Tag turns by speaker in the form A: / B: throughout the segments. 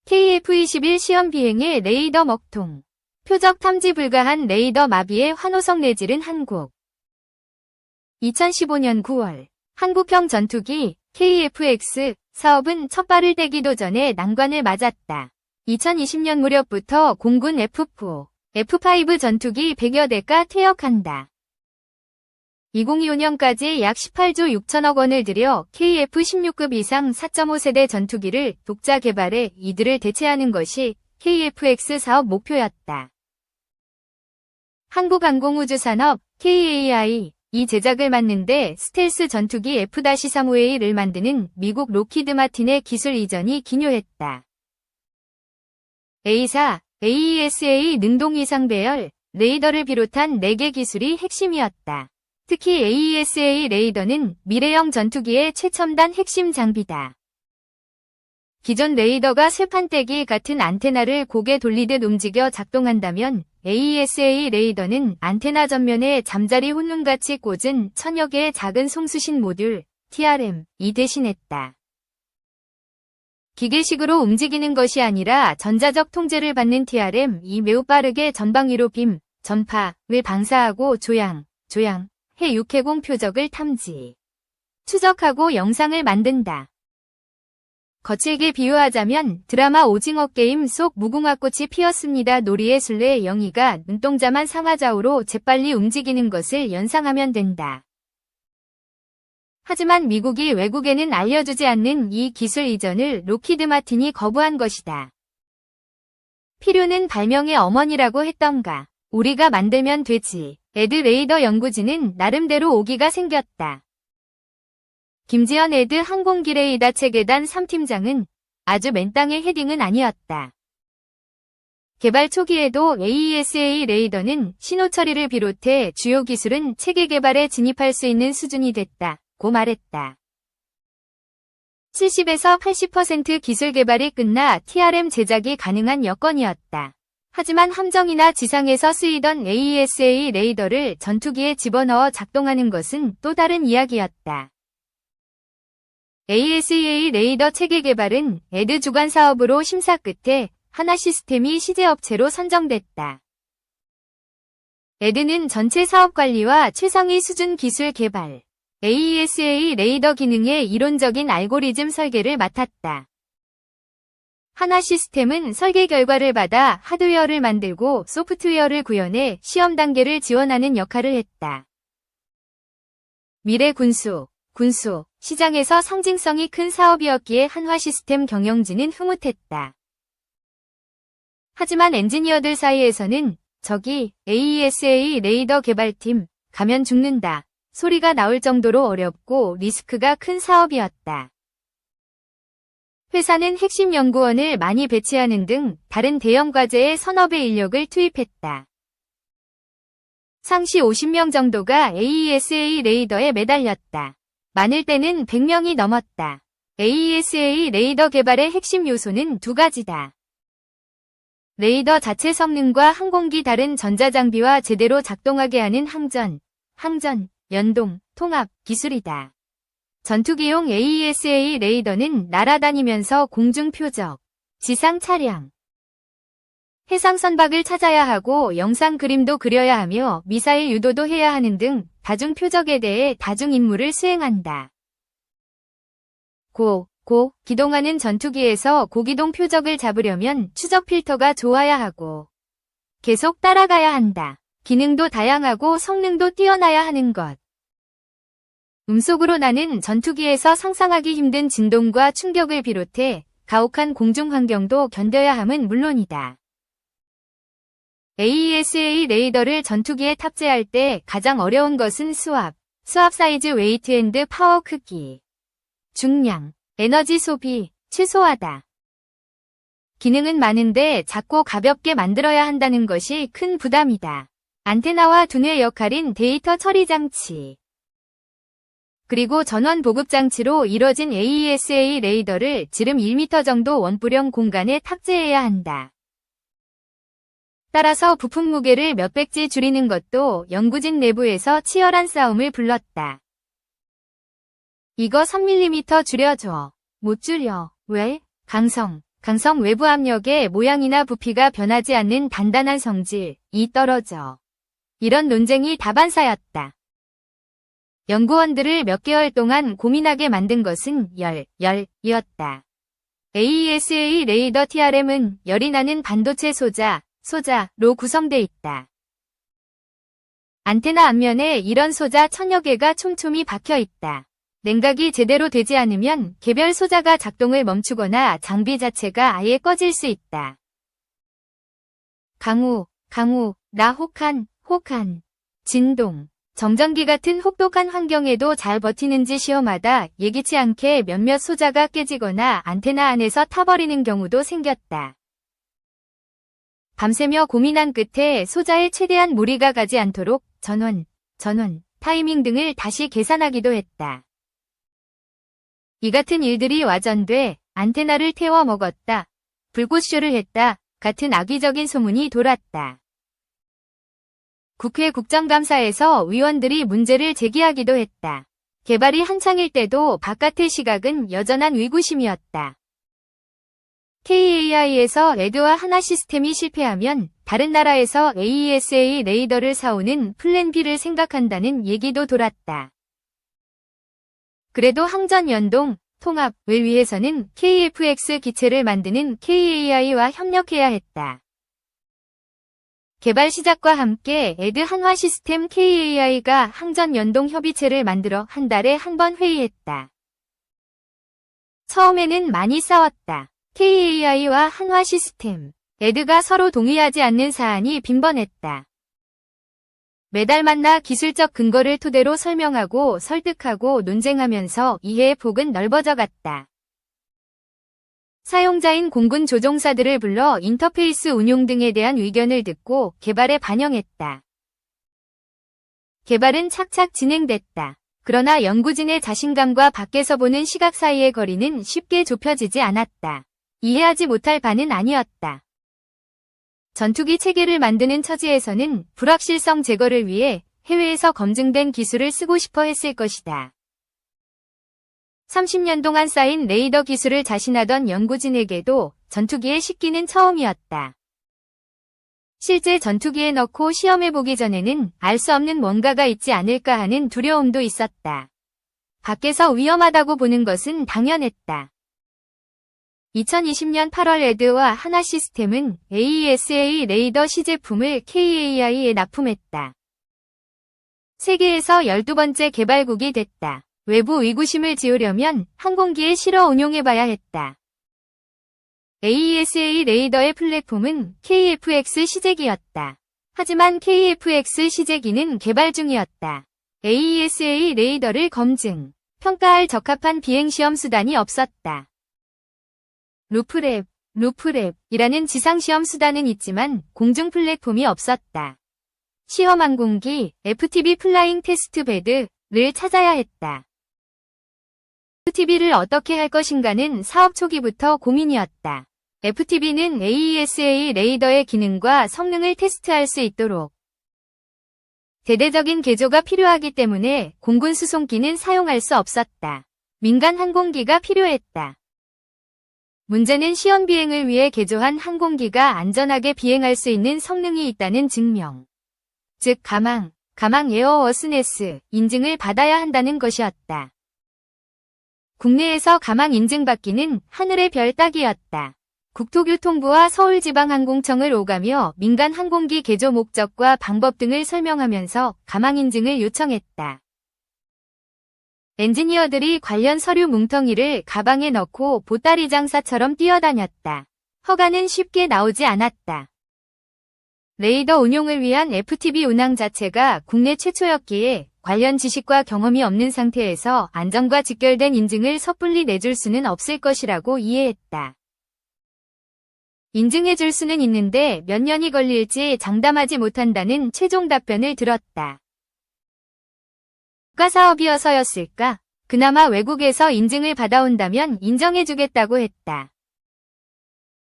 A: KF-21 시험 비행의 레이더 먹통. 표적 탐지 불가한 레이더 마비의 환호성 내지른 한국. 2015년 9월 한국형 전투기 KF-X 사업은 첫 발을 떼기도 전에 난관을 맞았다. 2020년 무렵부터 공군 F4, F5 전투기 100여 대가 퇴역한다. 2025년까지 약 18조 6천억 원을 들여 KF-16급 이상 4.5세대 전투기를 독자 개발해 이들을 대체하는 것이 KF-X 사업 목표였다. 한국항공우주산업 KAI 이 제작을 맡는데 스텔스 전투기 F-35A를 만드는 미국 록히드 마틴의 기술 이전이 기묘했다. A사, AESA 능동 위상 배열, 레이더를 비롯한 4개 기술이 핵심이었다. 특히 AESA 레이더는 미래형 전투기의 최첨단 핵심 장비다. 기존 레이더가 쇠판떼기 같은 안테나를 고개 돌리듯 움직여 작동한다면 AESA 레이더는 안테나 전면에 잠자리 혼눈같이 꽂은 천여 개의 작은 송수신 모듈, TRM이 대신했다. 기계식으로 움직이는 것이 아니라 전자적 통제를 받는 TRM이 매우 빠르게 전방 위로 빔, 전파를 방사하고 조양해 육해공 표적을 탐지, 추적하고 영상을 만든다. 거칠게 비유하자면 드라마 오징어 게임 속 무궁화꽃이 피었습니다. 놀이의 술래 영희가 눈동자만 상하좌우로 재빨리 움직이는 것을 연상하면 된다. 하지만 미국이 외국에는 알려주지 않는 이 기술 이전을 록히드 마틴이 거부한 것이다. 필요는 발명의 어머니라고 했던가. 우리가 만들면 되지. 에드 레이더 연구진은 나름대로 오기가 생겼다. 김지현 에드 항공기 레이더 체계단 3팀장은 아주 맨땅의 헤딩은 아니었다. 개발 초기에도 AESA 레이더는 신호 처리를 비롯해 주요 기술은 체계 개발에 진입할 수 있는 수준이 됐다고 말했다. 70에서 80% 기술 개발이 끝나 TRM 제작이 가능한 여건이었다. 하지만 함정이나 지상에서 쓰이던 AESA 레이더를 전투기에 집어넣어 작동하는 것은 또 다른 이야기였다. AESA 레이더 체계 개발은 에드 주관 사업으로 심사 끝에 하나시스템이 시제업체로 선정됐다. 에드는 전체 사업 관리와 최상위 수준 기술 개발, AESA 레이더 기능의 이론적인 알고리즘 설계를 맡았다. 하나시스템은 설계 결과를 받아 하드웨어를 만들고 소프트웨어를 구현해 시험 단계를 지원하는 역할을 했다. 미래 군수 시장에서 상징성이 큰 사업이었기에 한화시스템 경영진은 흐뭇했다. 하지만 엔지니어들 사이에서는 저기 AESA 레이더 개발팀 가면 죽는다 소리가 나올 정도로 어렵고 리스크가 큰 사업이었다. 회사는 핵심 연구원을 많이 배치하는 등 다른 대형 과제에 서너 배 인력을 투입했다. 상시 50명 정도가 AESA 레이더에 매달렸다. 많을 때는 100명이 넘었다. AESA 레이더 개발의 핵심 요소는 두 가지다. 레이더 자체 성능과 항공기 다른 전자장비와 제대로 작동하게 하는 항전, 연동, 통합 기술이다. 전투기용 AESA 레이더는 날아다니면서 공중 표적, 지상 차량, 해상 선박을 찾아야 하고 영상 그림도 그려야 하며 미사일 유도도 해야 하는 등 다중 표적에 대해 다중 임무를 수행한다. 기동하는 전투기에서 고기동 표적을 잡으려면 추적 필터가 좋아야 하고 계속 따라가야 한다. 기능도 다양하고 성능도 뛰어나야 하는 것. 음속으로 나는 전투기에서 상상하기 힘든 진동과 충격을 비롯해 가혹한 공중 환경도 견뎌야 함은 물론이다. AESA 레이더를 전투기에 탑재할 때 가장 어려운 것은 수압 사이즈 웨이트 앤드 파워 크기, 중량, 에너지 소비, 최소화다. 기능은 많은데 작고 가볍게 만들어야 한다는 것이 큰 부담이다. 안테나와 두뇌 역할인 데이터 처리 장치, 그리고 전원 보급 장치로 이뤄진 AESA 레이더를 지름 1m 정도 원뿔형 공간에 탑재해야 한다. 따라서 부품 무게를 몇백지 줄이는 것도 연구진 내부에서 치열한 싸움을 불렀다. 이거 3mm 줄여줘. 못 줄여. 왜? 강성. 강성 외부 압력에 모양이나 부피가 변하지 않는 단단한 성질이 떨어져. 이런 논쟁이 다반사였다. 연구원들을 몇 개월 동안 고민하게 만든 것은 열이었다. AESA 레이더 TRM은 열이 나는 반도체 소자로 구성돼 있다. 안테나 앞면에 이런 소자 1000여 개가 촘촘히 박혀 있다. 냉각이 제대로 되지 않으면 개별 소자가 작동을 멈추거나 장비 자체가 아예 꺼질 수 있다. 강우, 혹한, 진동, 정전기 같은 혹독한 환경에도 잘 버티는지 시험하다 예기치 않게 몇몇 소자가 깨지거나 안테나 안에서 타버리는 경우도 생겼다. 밤새며 고민한 끝에 소자에 최대한 무리가 가지 않도록 전원, 타이밍 등을 다시 계산하기도 했다. 이 같은 일들이 와전돼 안테나를 태워 먹었다, 불꽃쇼를 했다 같은 악의적인 소문이 돌았다. 국회 국정감사에서 위원들이 문제를 제기하기도 했다. 개발이 한창일 때도 바깥의 시각은 여전한 의구심이었다. KAI에서 레드와 하나 시스템이 실패하면 다른 나라에서 AESA 레이더를 사오는 플랜 B를 생각한다는 얘기도 돌았다. 그래도 항전 연동, 통합을 위해서는 KFX 기체를 만드는 KAI와 협력해야 했다. 개발 시작과 함께 에드 한화 시스템 KAI가 항전 연동 협의체를 만들어 한 달에 한 번 회의했다. 처음에는 많이 싸웠다. KAI와 한화 시스템, 에드가 서로 동의하지 않는 사안이 빈번했다. 매달 만나 기술적 근거를 토대로 설명하고 설득하고 논쟁하면서 이해의 폭은 넓어져 갔다. 사용자인 공군 조종사들을 불러 인터페이스 운용 등에 대한 의견을 듣고 개발에 반영했다. 개발은 착착 진행됐다. 그러나 연구진의 자신감과 밖에서 보는 시각 사이의 거리는 쉽게 좁혀지지 않았다. 이해하지 못할 바는 아니었다. 전투기 체계를 만드는 처지에서는 불확실성 제거를 위해 해외에서 검증된 기술을 쓰고 싶어 했을 것이다. 30년 동안 쌓인 레이더 기술을 자신하던 연구진에게도 전투기의 식기는 처음이었다. 실제 전투기에 넣고 시험해보기 전에는 알 수 없는 뭔가가 있지 않을까 하는 두려움도 있었다. 밖에서 위험하다고 보는 것은 당연했다. 2020년 8월 에드와 하나 시스템은 AESA 레이더 시제품을 KAI에 납품했다. 세계에서 12번째 개발국이 됐다. 외부 의구심을 지우려면 항공기에 실어 운용해봐야 했다. AESA 레이더의 플랫폼은 KFX 시제기였다. 하지만 KFX 시제기는 개발 중이었다. AESA 레이더를 검증, 평가할 적합한 비행시험 수단이 없었다. 루프랩이라는 지상시험 수단은 있지만 공중 플랫폼이 없었다. 시험 항공기 FTB 플라잉 테스트 베드를 찾아야 했다. FTB를 어떻게 할 것인가는 사업 초기부터 고민이었다. FTB는 AESA 레이더의 기능과 성능을 테스트할 수 있도록 대대적인 개조가 필요하기 때문에 공군 수송기는 사용할 수 없었다. 민간 항공기가 필요했다. 문제는 시험 비행을 위해 개조한 항공기가 안전하게 비행할 수 있는 성능이 있다는 증명. 즉 가망 에어워스네스 인증을 받아야 한다는 것이었다. 국내에서 가망 인증받기는 하늘의 별 따기였다. 국토교통부와 서울지방항공청을 오가며 민간 항공기 개조 목적과 방법 등을 설명하면서 가망 인증을 요청했다. 엔지니어들이 관련 서류 뭉텅이를 가방에 넣고 보따리 장사처럼 뛰어다녔다. 허가는 쉽게 나오지 않았다. 레이더 운용을 위한 FTB 운항 자체가 국내 최초였기에 관련 지식과 경험이 없는 상태에서 안전과 직결된 인증을 섣불리 내줄 수는 없을 것이라고 이해했다. 인증해줄 수는 있는데 몇 년이 걸릴지 장담하지 못한다는 최종 답변을 들었다. 국가사업이어서였을까? 그나마 외국에서 인증을 받아온다면 인정해주겠다고 했다.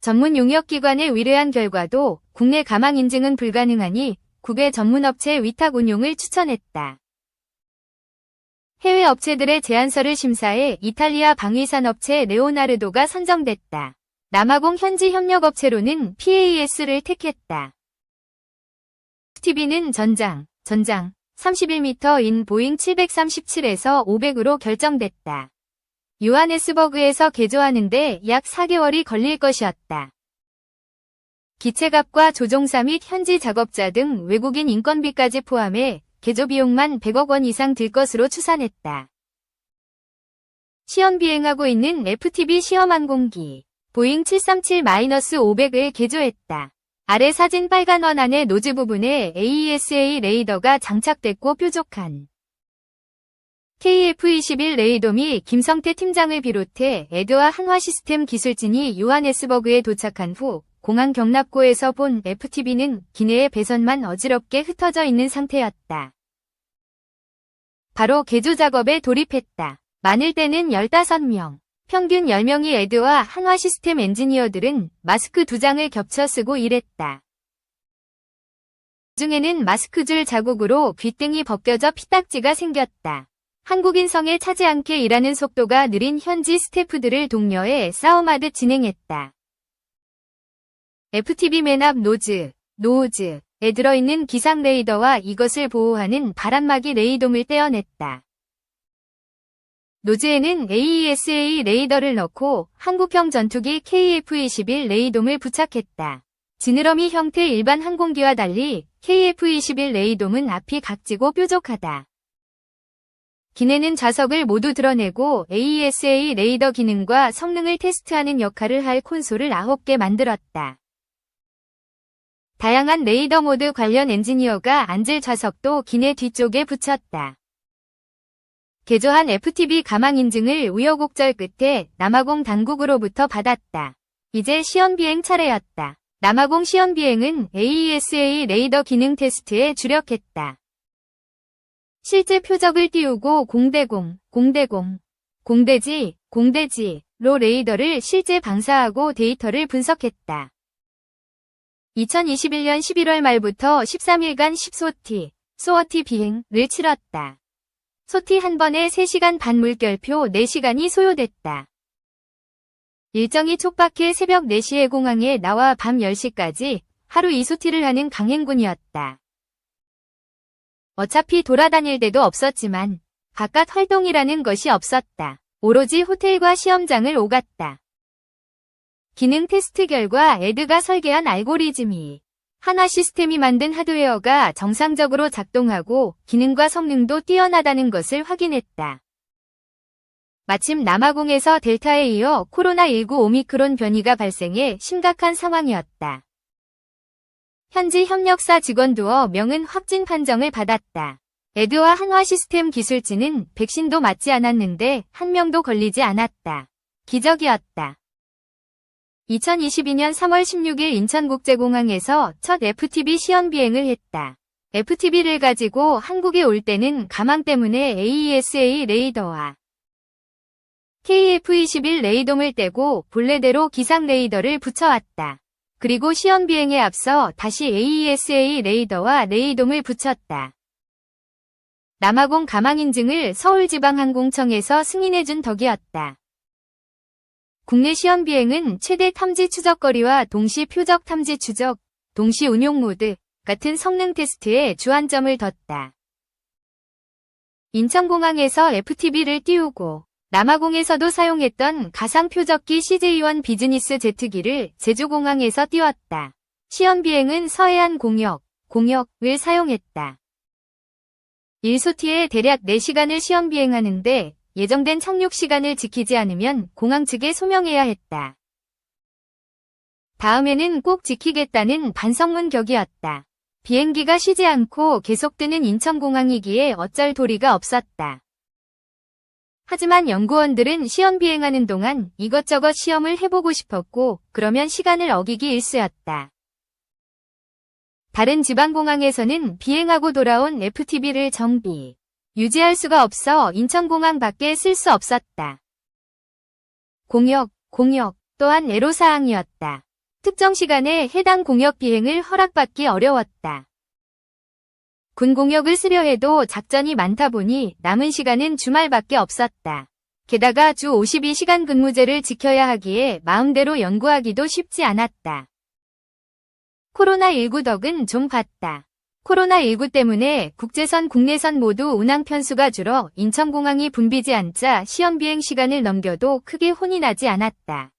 A: 전문 용역기관에 의뢰한 결과도 국내 가망 인증은 불가능하니 국외 전문업체 위탁 운용을 추천했다. 해외 업체들의 제안서를 심사해 이탈리아 방위산 업체 레오나르도가 선정됐다. 남아공 현지 협력업체로는 PAS를 택했다. FTB는 전장 31m인 보잉 737에서 500으로 결정됐다. 요하네스버그에서 개조하는데 약 4개월이 걸릴 것이었다. 기체값과 조종사 및 현지 작업자 등 외국인 인건비까지 포함해 개조 비용만 100억 원 이상 들 것으로 추산했다. 시험 비행하고 있는 FTB 시험 항공기 보잉 737-500을 개조했다. 아래 사진 빨간 원 안에 노즈 부분에 AESA 레이더가 장착됐고 뾰족한 KF-21 레이더 및 김성태 팀장을 비롯해 에드와 한화 시스템 기술진이 요하네스버그에 도착한 후 공항 경납고에서 본 FTB는 기내의 배선만 어지럽게 흩어져 있는 상태였다. 바로 개조 작업에 돌입했다. 많을 때는 15명, 평균 10명이 에드와 한화 시스템 엔지니어들은 마스크 2장을 겹쳐 쓰고 일했다. 중에는 마스크줄 자국으로 귓등이 벗겨져 피딱지가 생겼다. 한국인 성에 차지 않게 일하는 속도가 느린 현지 스태프들을 독려해 싸움하듯 진행했다. FTB 맨 앞 노즈에 들어있는 기상 레이더와 이것을 보호하는 바람막이 레이돔을 떼어냈다. 노즈에는 AESA 레이더를 넣고 한국형 전투기 KF-21 레이돔을 부착했다. 지느러미 형태 일반 항공기와 달리 KF-21 레이돔은 앞이 각지고 뾰족하다. 기내는 좌석을 모두 드러내고 AESA 레이더 기능과 성능을 테스트하는 역할을 할 콘솔을 9개 만들었다. 다양한 레이더 모드 관련 엔지니어가 앉을 좌석도 기내 뒤쪽에 붙였다. 개조한 FTB 가망 인증을 우여곡절 끝에 남아공 당국으로부터 받았다. 이제 시험비행 차례였다. 남아공 시험비행은 AESA 레이더 기능 테스트에 주력했다. 실제 표적을 띄우고 공대지로 레이더를 실제 방사하고 데이터를 분석했다. 2021년 11월 말부터 13일간 10소티 비행을 치렀다. 소티 한 번에 3시간 반 물결표 4시간이 소요됐다. 일정이 촉박해 새벽 4시에 공항에 나와 밤 10시까지 하루 2소티를 하는 강행군이었다. 어차피 돌아다닐 데도 없었지만 바깥 활동이라는 것이 없었다. 오로지 호텔과 시험장을 오갔다. 기능 테스트 결과 에드가 설계한 알고리즘이 한화 시스템이 만든 하드웨어가 정상적으로 작동하고 기능과 성능도 뛰어나다는 것을 확인했다. 마침 남아공에서 델타에 이어 코로나19 오미크론 변이가 발생해 심각한 상황이었다. 현지 협력사 직원 2명은 확진 판정을 받았다. 에드와 한화 시스템 기술진은 백신도 맞지 않았는데 한 명도 걸리지 않았다. 기적이었다. 2022년 3월 16일 인천국제공항에서 첫 FTB 시험 비행을 했다. FTB를 가지고 한국에 올 때는 가망 때문에 AESA 레이더와 KF-21 레이돔을 떼고 본래대로 기상 레이더를 붙여왔다. 그리고 시험 비행에 앞서 다시 AESA 레이더와 레이돔을 붙였다. 남아공 가망 인증을 서울지방항공청에서 승인해준 덕이었다. 국내 시험 비행은 최대 탐지 추적거리와 동시 표적 탐지 추적, 동시 운용 모드 같은 성능 테스트에 주안점을 뒀다. 인천공항에서 FTB를 띄우고 남아공에서도 사용했던 가상 표적기 CJ1 비즈니스 제트기를 제주공항에서 띄웠다. 시험 비행은 서해안 공역을 사용했다. 1소티에 대략 4시간을 시험 비행하는데 예정된 착륙 시간을 지키지 않으면 공항 측에 소명해야 했다. 다음에는 꼭 지키겠다는 반성문 격이었다. 비행기가 쉬지 않고 계속 뜨는 인천공항이기에 어쩔 도리가 없었다. 하지만 연구원들은 시험 비행하는 동안 이것저것 시험을 해보고 싶었고 그러면 시간을 어기기 일쑤였다. 다른 지방공항에서는 비행하고 돌아온 FTB를 유지할 수가 없어 인천공항 밖에 쓸 수 없었다. 공역 또한 애로사항이었다. 특정 시간에 해당 공역 비행을 허락받기 어려웠다. 군 공역을 쓰려 해도 작전이 많다 보니 남은 시간은 주말밖에 없었다. 게다가 주 52시간 근무제를 지켜야 하기에 마음대로 연구하기도 쉽지 않았다. 코로나19 덕은 좀 봤다. 코로나19 때문에 국제선, 국내선 모두 운항 편수가 줄어 인천공항이 붐비지 않자 시험 비행 시간을 넘겨도 크게 혼이 나지 않았다.